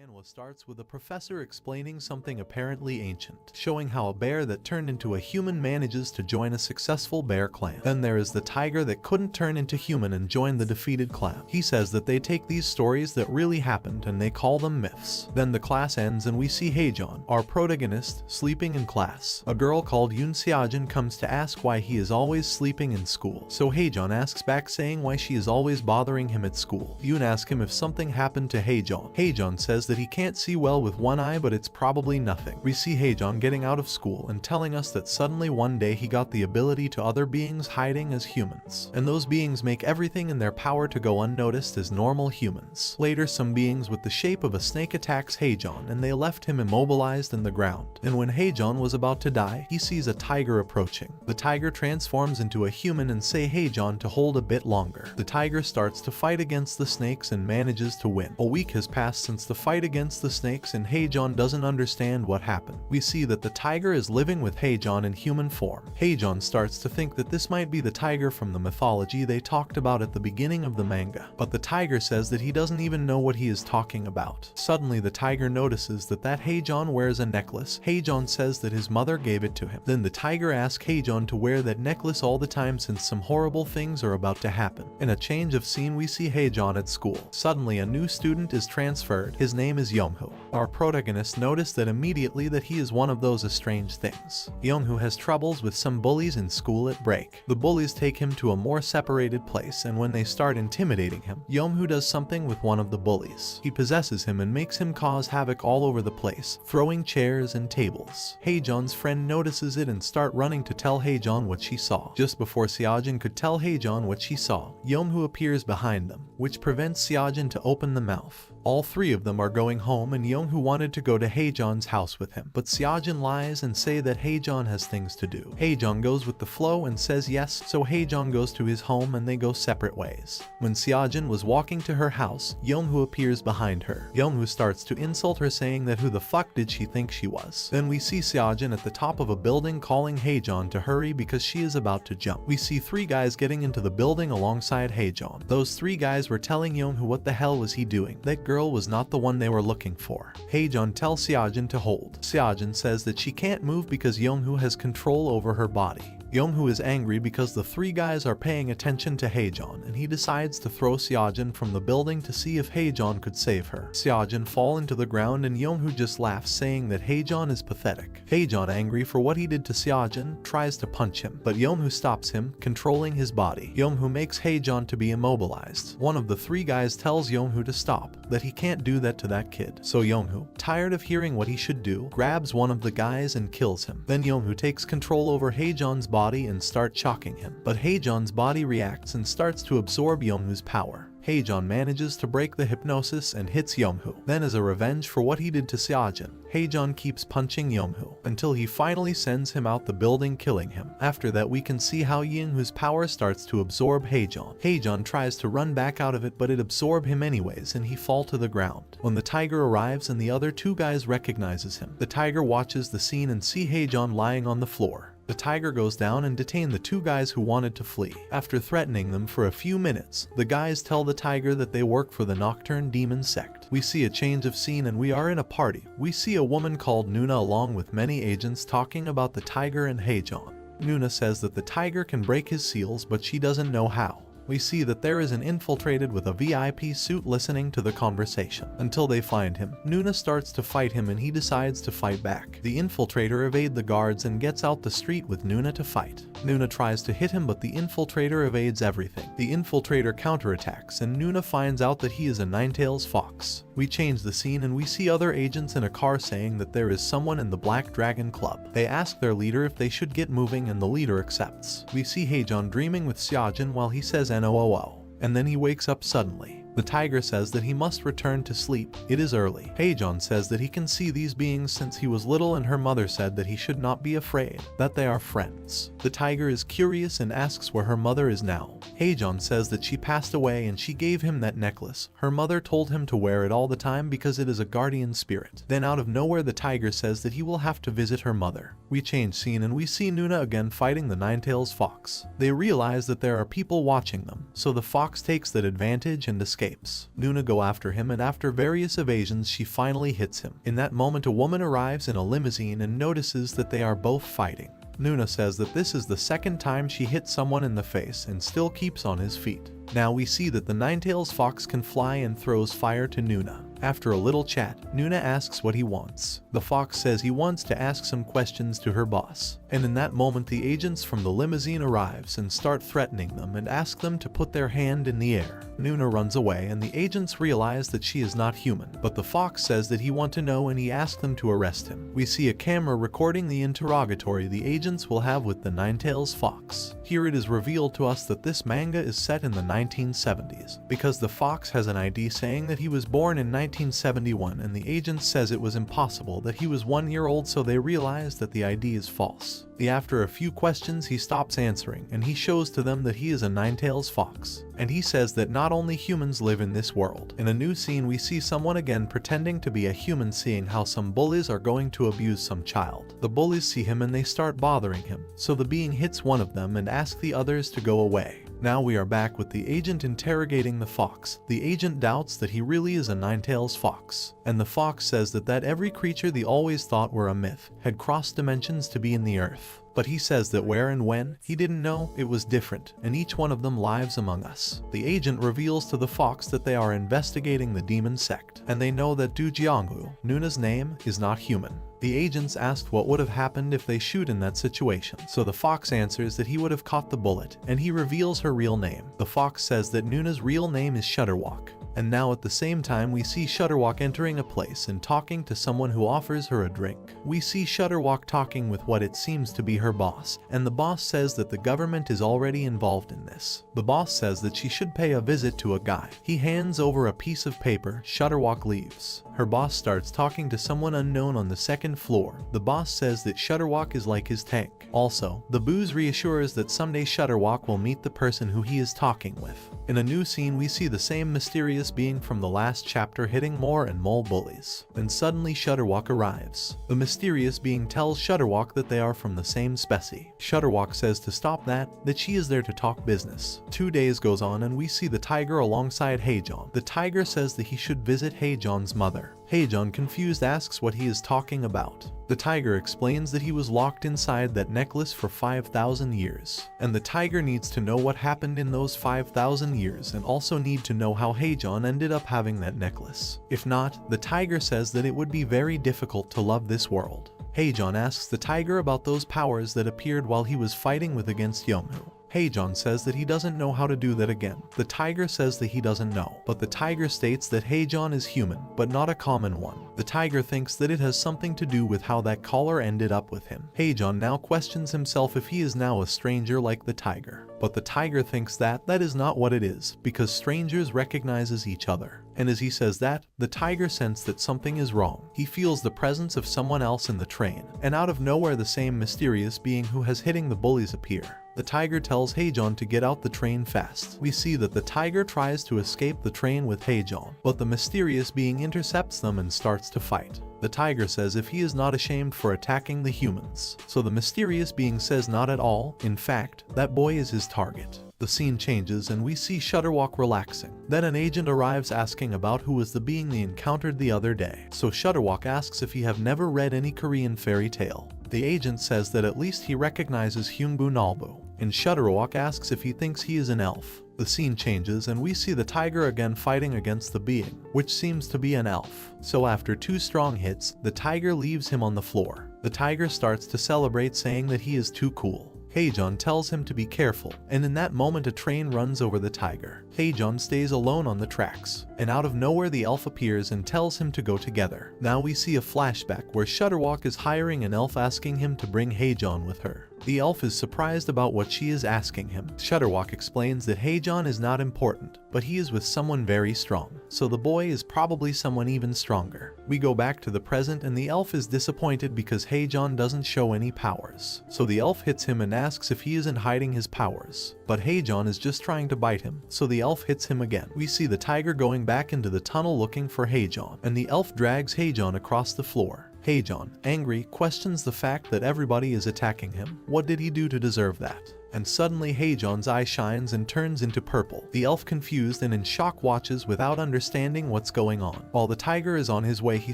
manhwa starts with a professor explaining something apparently ancient, showing how a bear that turned into a human manages to join a successful bear clan. Then there is the tiger that couldn't turn into human and join the defeated clan. He says that they take these stories that really happened and they call them myths. Then the class ends and we see Haejeon, our protagonist, sleeping in class. A girl called Yoon Seojin comes to ask why he is always sleeping in school. So Haejeon asks back saying why she is always bothering him at school. Yoon asks him if something happened to Haejeon. Haejeon says that he can't see well with one eye, but it's probably nothing. We see Haejeon getting out of school and telling us that suddenly one day he got the ability to other beings hiding as humans, and those beings make everything in their power to go unnoticed as normal humans. Later, some beings with the shape of a snake attacks Haejeon and they left him immobilized in the ground. And when Haejeon was about to die, he sees a tiger approaching. The tiger transforms into a human and say Haejeon to hold a bit longer. The tiger starts to fight against the snakes and manages to win. A week has passed since the fight against the snakes and Haejeon doesn't understand what happened. We see that the tiger is living with Haejeon in human form. Haejeon starts to think that this might be the tiger from the mythology they talked about at the beginning of the manga, but the tiger says that he doesn't even know what he is talking about. Suddenly the tiger notices that Haejeon wears a necklace. Haejeon says that his mother gave it to him. Then the tiger asks Haejeon to wear that necklace all the time since some horrible things are about to happen. In a change of scene we see Haejeon at school. Suddenly a new student is transferred. His name is Youngho. Our protagonist noticed that immediately that he is one of those estranged things. Youngho has troubles with some bullies in school at break. The bullies take him to a more separated place, and when they start intimidating him, Youngho does something with one of the bullies. He possesses him and makes him cause havoc all over the place, throwing chairs and tables. Haejeon's friend notices it and start running to tell Haejeon what she saw. Just before Seojin could tell Haejeon what she saw, Youngho appears behind them, which prevents Seojin to open the mouth. All three of them are going home and Youngho wanted to go to Haejeon's house with him, but Seojin lies and say that Haejeon has things to do. Haejeon goes with the flow and says yes, so Haejeon goes to his home and they go separate ways. When Seojin was walking to her house, Youngho appears behind her. Youngho starts to insult her saying that who the fuck did she think she was. Then we see Seojin at the top of a building calling Haejeon to hurry because she is about to jump. We see three guys getting into the building alongside Haejeon. Those three guys were telling Youngho what the hell was he doing. That girl was not the one they were looking for. Haejeon tells Seojin to hold. Seojin says that she can't move because Youngho has control over her body. Youngho is angry because the three guys are paying attention to Haejeon and he decides to throw Seojin from the building to see if Haejeon could save her. Seojin falls into the ground and Youngho just laughs saying that Haejeon is pathetic. Haejeon, angry for what he did to Seojin, tries to punch him, but Youngho stops him, controlling his body. Youngho makes Haejeon to be immobilized. One of the three guys tells Youngho to stop, that he can't do that to that kid. So Youngho, tired of hearing what he should do, grabs one of the guys and kills him. Then Youngho takes control over Haejeon's body and start shocking him, but Haejeon's body reacts and starts to absorb Youngho's power. Haejeon manages to break the hypnosis and hits Youngho. Then as a revenge for what he did to Seojin, Haejeon keeps punching Youngho until he finally sends him out the building, killing him. After that we can see how Youngho's power starts to absorb Haejeon. Haejeon tries to run back out of it, but it absorbs him anyways and he falls to the ground. When the tiger arrives and the other two guys recognizes him, the tiger watches the scene and see Haejeon lying on the floor. The tiger goes down and detains the two guys who wanted to flee. After threatening them for a few minutes, the guys tell the tiger that they work for the Nocturne Demon sect. We see a change of scene and we are in a party. We see a woman called Nuna along with many agents talking about the tiger and Haejeon. Nuna says that the tiger can break his seals, but she doesn't know how. We see that there is an infiltrated with a VIP suit listening to the conversation. Until they find him, Nuna starts to fight him and he decides to fight back. The infiltrator evades the guards and gets out the street with Nuna to fight. Nuna tries to hit him, but the infiltrator evades everything. The infiltrator counterattacks and Nuna finds out that he is a Ninetails fox. We change the scene and we see other agents in a car saying that there is someone in the Black Dragon Club. They ask their leader if they should get moving and the leader accepts. We see Haejeon dreaming with Seojin while he says NOOO, and then he wakes up suddenly. The tiger says that he must return to sleep. It is early. Haejeon says that he can see these beings since he was little and her mother said that he should not be afraid, that they are friends. The tiger is curious and asks where her mother is now. Haejeon says that she passed away and she gave him that necklace. Her mother told him to wear it all the time because it is a guardian spirit. Then out of nowhere the tiger says that he will have to visit her mother. We change scene and we see Nuna again fighting the Ninetails fox. They realize that there are people watching them, so the fox takes that advantage and escapes. escapes. Nuna go after him, and after various evasions she finally hits him. In that moment a woman arrives in a limousine and notices that they are both fighting. Nuna says that this is the second time she hit someone in the face and still keeps on his feet. Now we see that the Ninetails fox can fly and throws fire to Nuna. After a little chat, Nuna asks what he wants. The fox says he wants to ask some questions to her boss. And in that moment the agents from the limousine arrives and start threatening them and ask them to put their hand in the air. Nuna runs away and the agents realize that she is not human, but the fox says that he wants to know and he asks them to arrest him. We see a camera recording the interrogatory the agents will have with the Ninetails fox. Here it is revealed to us that this manga is set in the 1970s, because the fox has an ID saying that he was born in 1971 and the agent says it was impossible, that he was 1 year old, so they realize that the ID is false. After a few questions he stops answering and he shows to them that he is a Ninetails fox. And he says that not only humans live in this world. In a new scene we see someone again pretending to be a human, seeing how some bullies are going to abuse some child. The bullies see him and they start bothering him, so the being hits one of them and asks the others to go away. Now we are back with the agent interrogating the fox. The agent doubts that he really is a Ninetails fox, and the fox says that every creature they always thought were a myth had crossed dimensions to be in the earth. But he says that where and when, he didn't know, it was different, and each one of them lives among us. The agent reveals to the fox that they are investigating the demon sect, and they know that Du Jianghu, Nuna's name, is not human. The agents asked what would have happened if they shoot in that situation, so the fox answers that he would have caught the bullet, and he reveals her real name. The fox says that Nuna's real name is Shutterwalk. And now at the same time we see Shutterwalk entering a place and talking to someone who offers her a drink. We see Shutterwalk talking with what it seems to be her boss, and the boss says that the government is already involved in this. The boss says that she should pay a visit to a guy. He hands over a piece of paper. Shutterwalk leaves. Her boss starts talking to someone unknown on the second floor. The boss says that Shutterwalk is like his tank. Also, the booze reassures that someday Shutterwalk will meet the person who he is talking with. In a new scene we see the same mysterious being from the last chapter hitting more and more bullies. Then suddenly Shutterwalk arrives. The mysterious being tells Shutterwalk that they are from the same specie. Shutterwalk says to stop that she is there to talk business. 2 days goes on and we see the tiger alongside Heijon. The tiger says that he should visit Heijon's mother. Heijon, confused, asks what he is talking about. The tiger explains that he was locked inside that necklace for 5,000 years, and the tiger needs to know what happened in those 5,000 years and also need to know how Heijon ended up having that necklace. If not, the tiger says that it would be very difficult to love this world. Heijon asks the tiger about those powers that appeared while he was fighting against Yomhu. Heijon says that he doesn't know how to do that again. The tiger says that he doesn't know, but the tiger states that Heijon is human, but not a common one. The tiger thinks that it has something to do with how that collar ended up with him. Heijon now questions himself if he is now a stranger like the tiger. But the tiger thinks that is not what it is, because strangers recognizes each other. And as he says that, the tiger senses that something is wrong. He feels the presence of someone else in the train, and out of nowhere the same mysterious being who has hitting the bullies appear. The tiger tells Heijon to get out the train fast. We see that the tiger tries to escape the train with Heijon, but the mysterious being intercepts them and starts to fight. The tiger says if he is not ashamed for attacking the humans. So the mysterious being says not at all. In fact, that boy is his target. The scene changes and we see Shutterwalk relaxing. Then an agent arrives asking about who was the being they encountered the other day. So Shutterwalk asks if he have never read any Korean fairy tale. The agent says that at least he recognizes Hyungbu Nalbu, and Shutterwalk asks if he thinks he is an elf. The scene changes and we see the tiger again fighting against the being, which seems to be an elf. So after 2 strong hits, the tiger leaves him on the floor. The tiger starts to celebrate, saying that he is too cool. Heijon tells him to be careful, and in that moment a train runs over the tiger. Heijon stays alone on the tracks, and out of nowhere the elf appears and tells him to go together. Now we see a flashback where Shutterwalk is hiring an elf, asking him to bring Heijon with her. The elf is surprised about what she is asking him. Shutterwalk explains that Heijon is not important, but he is with someone very strong, so the boy is probably someone even stronger. We go back to the present and the elf is disappointed because Heijon doesn't show any powers. So the elf hits him and asks if he isn't hiding his powers, but Heijon is just trying to bite him, so the elf hits him again. We see the tiger going back into the tunnel looking for Heijon, and the elf drags Heijon across the floor. Heijon, angry, questions the fact that everybody is attacking him. What did he do to deserve that? and suddenly Heijon's eye shines and turns into purple. The elf, confused and in shock, watches without understanding what's going on. While the tiger is on his way, he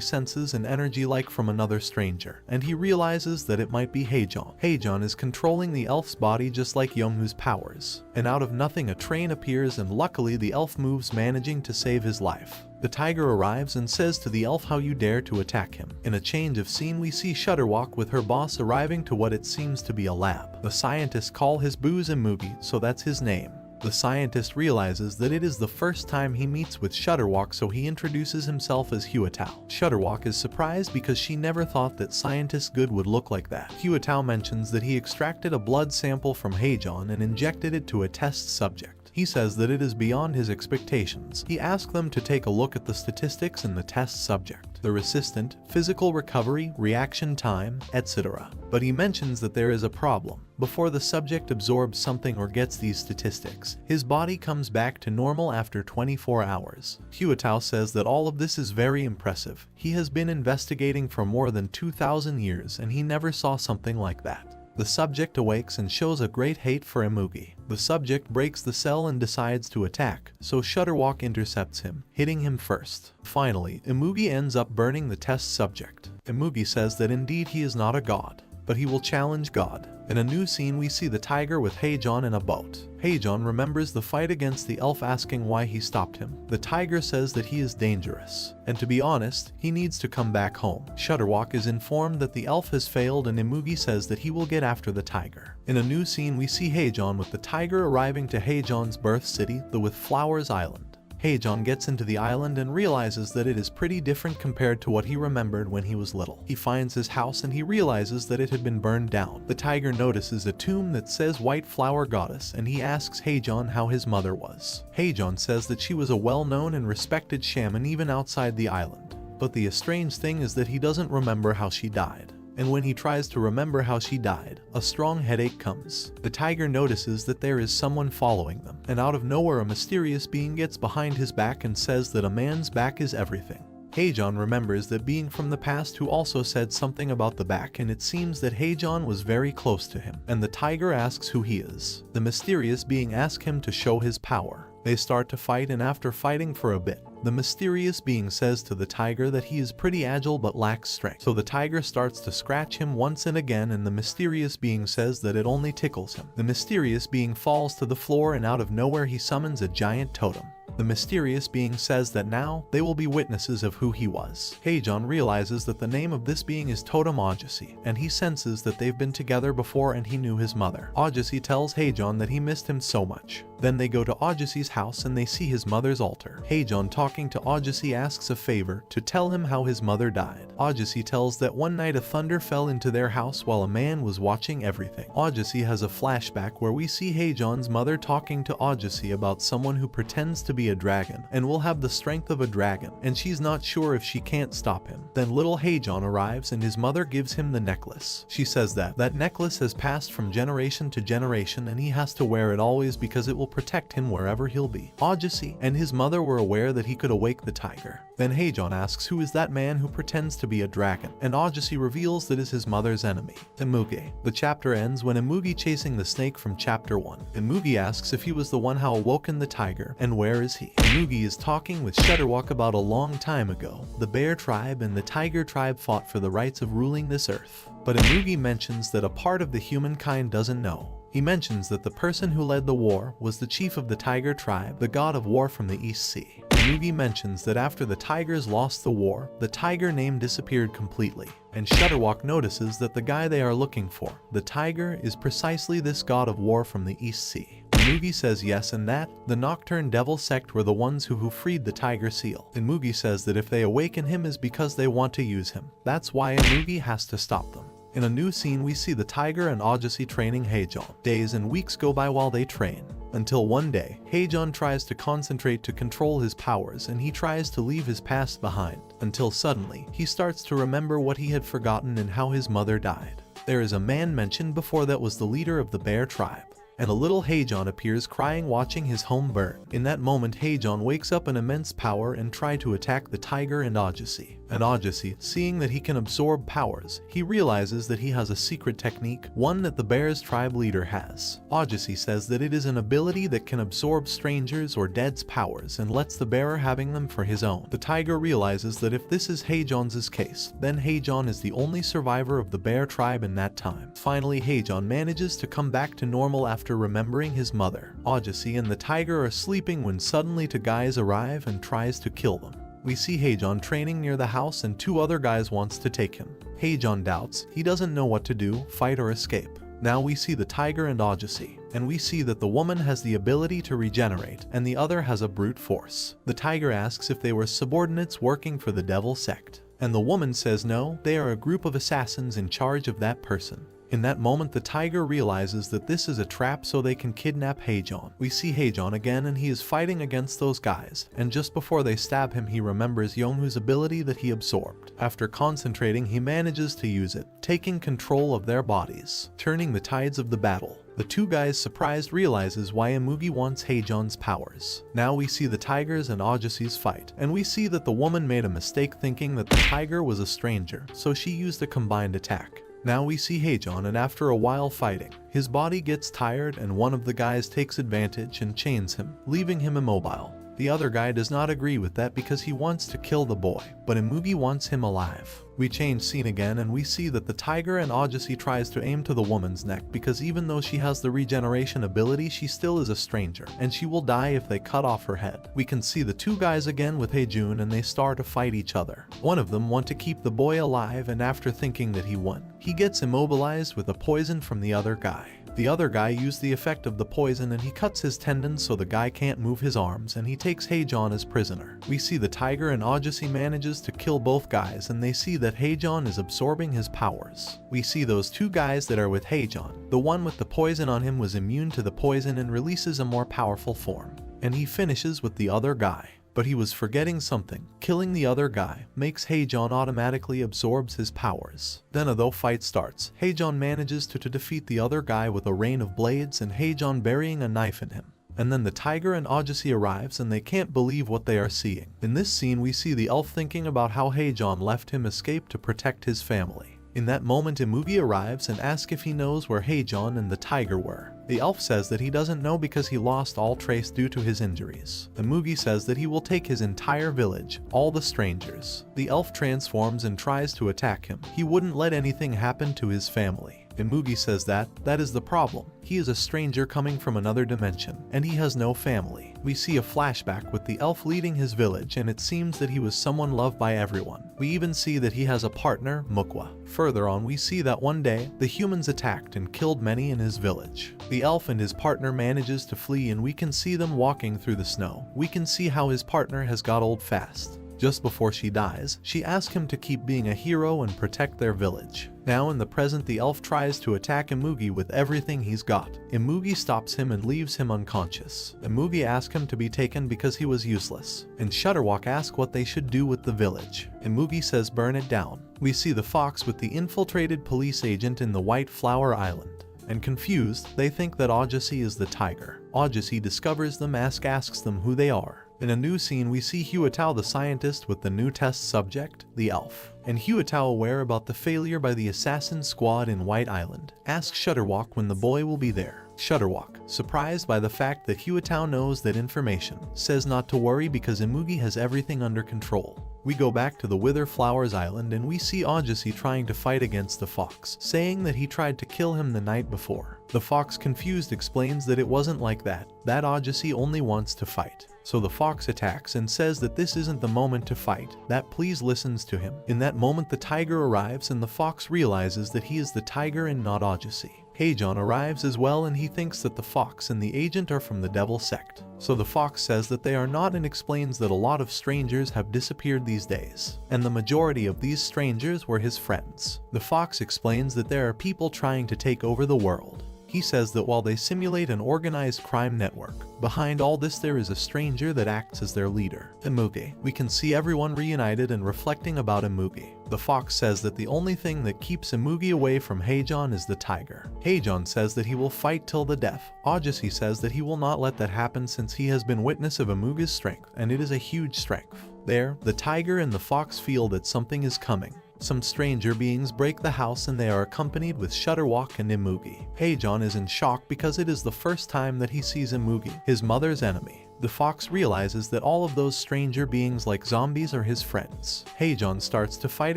senses an energy like from another stranger, and he realizes that it might be Heijon. Heijon is controlling the elf's body just like Youngwoo's powers, and out of nothing a train appears, and luckily the elf moves, managing to save his life. The tiger arrives and says to the elf, "How you dare to attack him?" In a change of scene, we see Shudderwock with her boss arriving to what it seems to be a lab. The scientists call his booze Imugi, so that's his name. The scientist realizes that it is the first time he meets with Shudderwock, so he introduces himself as Huatao. Shudderwock is surprised because she never thought that Scientist Good would look like that. Huatao mentions that he extracted a blood sample from Heijon and injected it to a test subject. He says that it is beyond his expectations. He asks them to take a look at the statistics in the test subject, the resistant, physical recovery, reaction time, etc. But he mentions that there is a problem. Before the subject absorbs something or gets these statistics, his body comes back to normal after 24 hours. Huatao says that all of this is very impressive. He has been investigating for more than 2,000 years and he never saw something like that. The subject awakes and shows a great hate for Imugi. The subject breaks the cell and decides to attack, so Shudderwock intercepts him, hitting him first. Finally, Imugi ends up burning the test subject. Imugi says that indeed he is not a god, but he will challenge God. In a new scene, we see the tiger with Heijon in a boat. Heijon remembers the fight against the elf, asking why he stopped him. The tiger says that he is dangerous, and to be honest, he needs to come back home. Shudderwock is informed that the elf has failed, and Imugi says that he will get after the tiger. In a new scene, we see Heijon with the tiger arriving to Heijon's birth city, the With Flowers Island. Heijon gets into the island and realizes that it is pretty different compared to what he remembered when he was little. He finds his house and he realizes that it had been burned down. The tiger notices a tomb that says White Flower Goddess, and he asks Heijon how his mother was. Heijon says that she was a well-known and respected shaman even outside the island. But the strange thing is that he doesn't remember how she died. And when he tries to remember how she died, a strong headache comes. The tiger notices that there is someone following them, and out of nowhere a mysterious being gets behind his back and says that a man's back is everything. Heijon remembers that being from the past who also said something about the back, and it seems that Heijon was very close to him, and the tiger asks who he is. The mysterious being asks him to show his power. They start to fight, and after fighting for a bit, the mysterious being says to the tiger that he is pretty agile but lacks strength. So the tiger starts to scratch him once and again, and the mysterious being says that it only tickles him. The mysterious being falls to the floor, and out of nowhere he summons a giant totem. The mysterious being says that now they will be witnesses of who he was. Heijon realizes that the name of this being is Totem Aujasi, and he senses that they've been together before and he knew his mother. Aujasi tells Heijon that he missed him so much. Then they go to Aujasi's house and they see his mother's altar. Heijon, talking to Aujasi, asks a favor to tell him how his mother died. Aujasi tells that one night a thunder fell into their house while a man was watching everything. Aujasi has a flashback where we see Heijon's mother talking to Aujasi about someone who pretends to be a dragon and will have the strength of a dragon, and she's not sure if she can't stop him. Then little Heijon arrives and his mother gives him the necklace. She says that necklace has passed from generation to generation and he has to wear it always because it will protect him wherever he'll be. Aujasi and his mother were aware that he could awake the tiger. Then Heijon asks who is that man who pretends to be a dragon, and Aujasi reveals that is his mother's enemy, Imugi. The chapter ends when Imugi chasing the snake from chapter 1. Imugi asks if he was the one who awoken the tiger, and where is he? Imugi is talking with Shudderwock about a long time ago. The bear tribe and the tiger tribe fought for the rights of ruling this earth. But Imugi mentions that a part of the humankind doesn't know. He mentions that the person who led the war was the chief of the tiger tribe, the god of war from the East Sea. Imugi mentions that after the tigers lost the war, the tiger name disappeared completely, and Shudderwock notices that the guy they are looking for, the tiger, is precisely this god of war from the East Sea. Imugi says yes, and that the Nocturne Devil sect were the ones who freed the tiger seal. Imugi says that if they awaken him is because they want to use him. That's why Imugi has to stop them. In a new scene, we see the tiger and Aujasi training Heijon. Days and weeks go by while they train, until one day, Heijon tries to concentrate to control his powers, and he tries to leave his past behind, until suddenly, he starts to remember what he had forgotten and how his mother died. There is a man mentioned before that was the leader of the bear tribe, and a little Heijon appears crying watching his home burn. In that moment, Heijon wakes up in immense power and tries to attack the tiger and Aujasi. And Augusty, seeing that he can absorb powers, he realizes that he has a secret technique, one that the bear's tribe leader has. Augusty says that it is an ability that can absorb strangers or dead's powers and lets the bearer having them for his own. The tiger realizes that if this is Haejon's case, then Haejon is the only survivor of the bear tribe in that time. Finally, Haejon manages to come back to normal after remembering his mother. Augusty and the tiger are sleeping when suddenly two guys arrive and tries to kill them. We see Haejon training near the house and two other guys wants to take him. Haejon doubts, he doesn't know what to do, fight or escape. Now we see the tiger and Augusty, and we see that the woman has the ability to regenerate and the other has a brute force. The tiger asks if they were subordinates working for the devil sect, and the woman says no, they are a group of assassins in charge of that person. In that moment, the tiger realizes that this is a trap so they can kidnap Haejon. We see Haejon again and he is fighting against those guys, and just before they stab him he remembers Yonghu's ability that he absorbed. After concentrating, he manages to use it, taking control of their bodies, turning the tides of the battle. The two guys, surprised, realizes why Imugi wants Haejon's powers. Now we see the tigers and Augusty's fight, and we see that the woman made a mistake thinking that the tiger was a stranger, so she used a combined attack. Now we see Haejon, and after a while fighting, his body gets tired and one of the guys takes advantage and chains him, leaving him immobile. The other guy does not agree with that because he wants to kill the boy, but Imugi wants him alive. We change scene again and we see that the tiger and Augusty tries to aim to the woman's neck because even though she has the regeneration ability, she still is a stranger, and she will die if they cut off her head. We can see the two guys again with Haejun and they start to fight each other. One of them wants to keep the boy alive, and after thinking that he won, he gets immobilized with a poison from the other guy. The other guy used the effect of the poison and he cuts his tendons so the guy can't move his arms, and he takes Haejon as prisoner. We see the tiger and Augusty manages to kill both guys, and they see that Haejon is absorbing his powers. We see those two guys that are with Haejon. The one with the poison on him was immune to the poison and releases a more powerful form, and he finishes with the other guy. But he was forgetting something. Killing the other guy makes Haejon automatically absorbs his powers. Then a fight starts. Haejon manages to defeat the other guy with a rain of blades and Haejon burying a knife in him. And then the tiger and Augusty arrives and they can't believe what they are seeing. In this scene we see the elf thinking about how Haejon left him escape to protect his family. In that moment, Imugi arrives and asks if he knows where Haejon and the tiger were. The elf says that he doesn't know because he lost all trace due to his injuries. Imugi says that he will take his entire village, all the strangers. The elf transforms and tries to attack him. He wouldn't let anything happen to his family. Imugi says that is the problem. He is a stranger coming from another dimension, and he has no family. We see a flashback with the elf leading his village, and it seems that he was someone loved by everyone. We even see that he has a partner, Mukwa. Further on, we see that one day, the humans attacked and killed many in his village. The elf and his partner manages to flee, and we can see them walking through the snow. We can see how his partner has got old fast. Just before she dies, she asks him to keep being a hero and protect their village. Now in the present, the elf tries to attack Imugi with everything he's got. Imugi stops him and leaves him unconscious. Imugi asks him to be taken because he was useless, and Shutterwalk asks what they should do with the village. Imugi says burn it down. We see the fox with the infiltrated police agent in the White Flower Island. And confused, they think that Augusty is the tiger. Augusty discovers them, asks them who they are. In a new scene, we see Huatao the scientist with the new test subject, the elf. And Huatao, aware about the failure by the assassin squad in White Island, asks Shutterwalk when the boy will be there. Shutterwalk, surprised by the fact that Huatao knows that information, says not to worry because Imugi has everything under control. We go back to the Wither Flowers Island and we see Augusty trying to fight against the fox, saying that he tried to kill him the night before. The fox, confused, explains that it wasn't like that Augusty only wants to fight. So the fox attacks and says that this isn't the moment to fight, that please listens to him. In that moment, the tiger arrives and the fox realizes that he is the tiger and not Augusty. Haejon arrives as well and he thinks that the fox and the agent are from the devil sect. So the fox says that they are not and explains that a lot of strangers have disappeared these days, and the majority of these strangers were his friends. The fox explains that there are people trying to take over the world. He says that while they simulate an organized crime network, behind all this there is a stranger that acts as their leader, Imugi. We can see everyone reunited and reflecting about Imugi. The fox says that the only thing that keeps Imugi away from Heijon is the tiger. Heijon says that he will fight till the death. Ajaci says that he will not let that happen since he has been witness of Imugi's strength, and it is a huge strength. There, the tiger and the fox feel that something is coming. Some stranger beings break the house and they are accompanied with Shutterwalk and Imugi. Heijon is in shock because it is the first time that he sees Imugi, his mother's enemy. The fox realizes that all of those stranger beings like zombies are his friends. Heijon starts to fight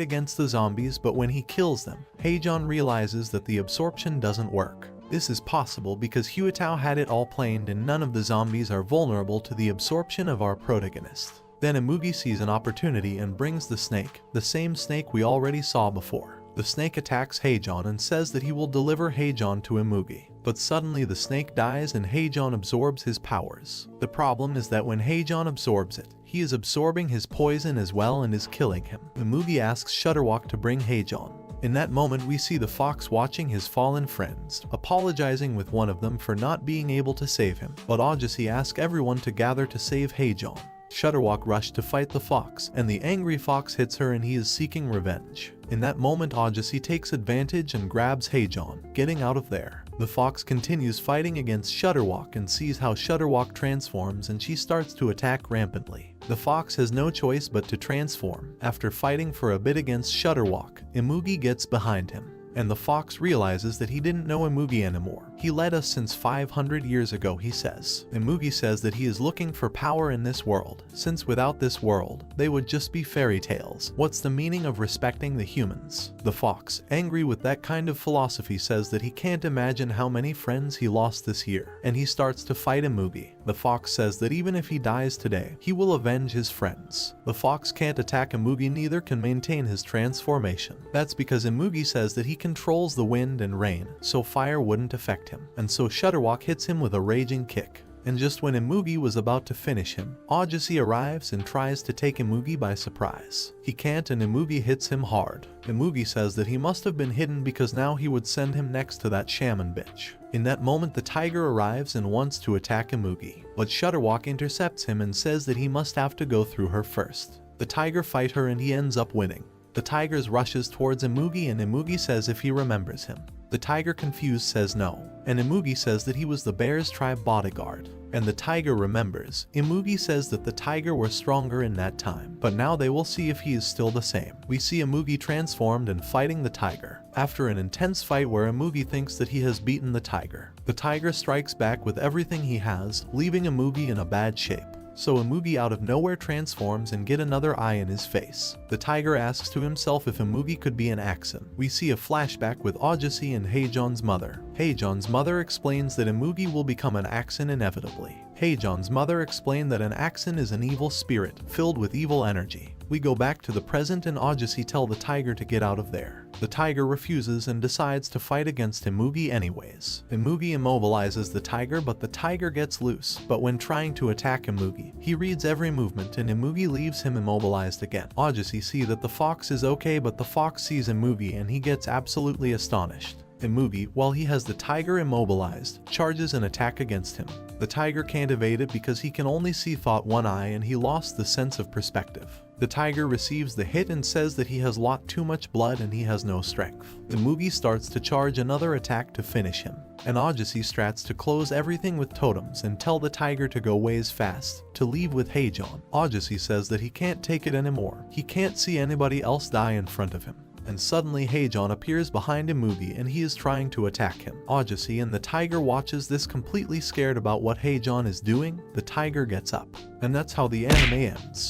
against the zombies, but when he kills them, Heijon realizes that the absorption doesn't work. This is possible because Huatao had it all planned and none of the zombies are vulnerable to the absorption of our protagonist. Then Imugi sees an opportunity and brings the snake, the same snake we already saw before. The snake attacks Heijon and says that he will deliver Heijon to Imugi. But suddenly the snake dies and Heijon absorbs his powers. The problem is that when Heijon absorbs it, he is absorbing his poison as well and is killing him. Imugi asks Shutterwalk to bring Heijon. In that moment we see the fox watching his fallen friends, apologizing with one of them for not being able to save him. But Ajaci asks everyone to gather to save Heijon. Shutterwalk rushed to fight the fox, and the angry fox hits her and he is seeking revenge. In that moment Ajaci takes advantage and grabs Heijon, getting out of there. The fox continues fighting against Shutterwalk and sees how Shutterwalk transforms and she starts to attack rampantly. The fox has no choice but to transform. After fighting for a bit against Shutterwalk, Imugi gets behind him. And the fox realizes that he didn't know Imugi anymore. He led us since 500 years ago, he says. Imugi says that he is looking for power in this world, since without this world, they would just be fairy tales. What's the meaning of respecting the humans? The fox, angry with that kind of philosophy, says that he can't imagine how many friends he lost this year, and he starts to fight Imugi. The fox says that even if he dies today, he will avenge his friends. The fox can't attack Imugi, neither can maintain his transformation. That's because Imugi says that he controls the wind and rain, so fire wouldn't affect him, and so Shutterwalk hits him with a raging kick. And just when Imugi was about to finish him, Ajaci arrives and tries to take Imugi by surprise. He can't and Imugi hits him hard. Imugi says that he must have been hidden because now he would send him next to that shaman bitch. In that moment the tiger arrives and wants to attack Imugi, but Shutterwalk intercepts him and says that he must have to go through her first. The tiger fight her and he ends up winning. The tiger rushes towards Imugi and Imugi says if he remembers him. The tiger, confused, says no, and Imugi says that he was the bear's tribe bodyguard. And the tiger remembers. Imugi says that the tiger were stronger in that time, but now they will see if he is still the same. We see Imugi transformed and fighting the tiger. After an intense fight where Imugi thinks that he has beaten the tiger strikes back with everything he has, leaving Imugi in a bad shape. So Imugi out of nowhere transforms and get another eye in his face. The tiger asks to himself if Imugi could be an Axon. We see a flashback with Ajaci and Heijon's mother. Heijon's mother explains that Imugi will become an Axon inevitably. Heijon's mother explained that an Axon is an evil spirit, filled with evil energy. We go back to the present and Ajaci tell the tiger to get out of there. The tiger refuses and decides to fight against Imugi anyways. Imugi immobilizes the tiger, but the tiger gets loose. But when trying to attack Imugi, he reads every movement and Imugi leaves him immobilized again. Ajaci sees that the fox is okay, but the fox sees Imugi and he gets absolutely astonished. Imugi, while he has the tiger immobilized, charges an attack against him. The tiger can't evade it because he can only see thought one eye and he lost the sense of perspective. The tiger receives the hit and says that he has lost too much blood and he has no strength. Imugi starts to charge another attack to finish him. And Ajaci strats to close everything with totems and tell the tiger to go ways fast, to leave with Heijon. Ajaci says that he can't take it anymore. He can't see anybody else die in front of him. And suddenly Heijon appears behind Imugi and he is trying to attack him. Ajaci and the tiger watches this, completely scared about what Heijon is doing. The tiger gets up. And that's how the anime ends.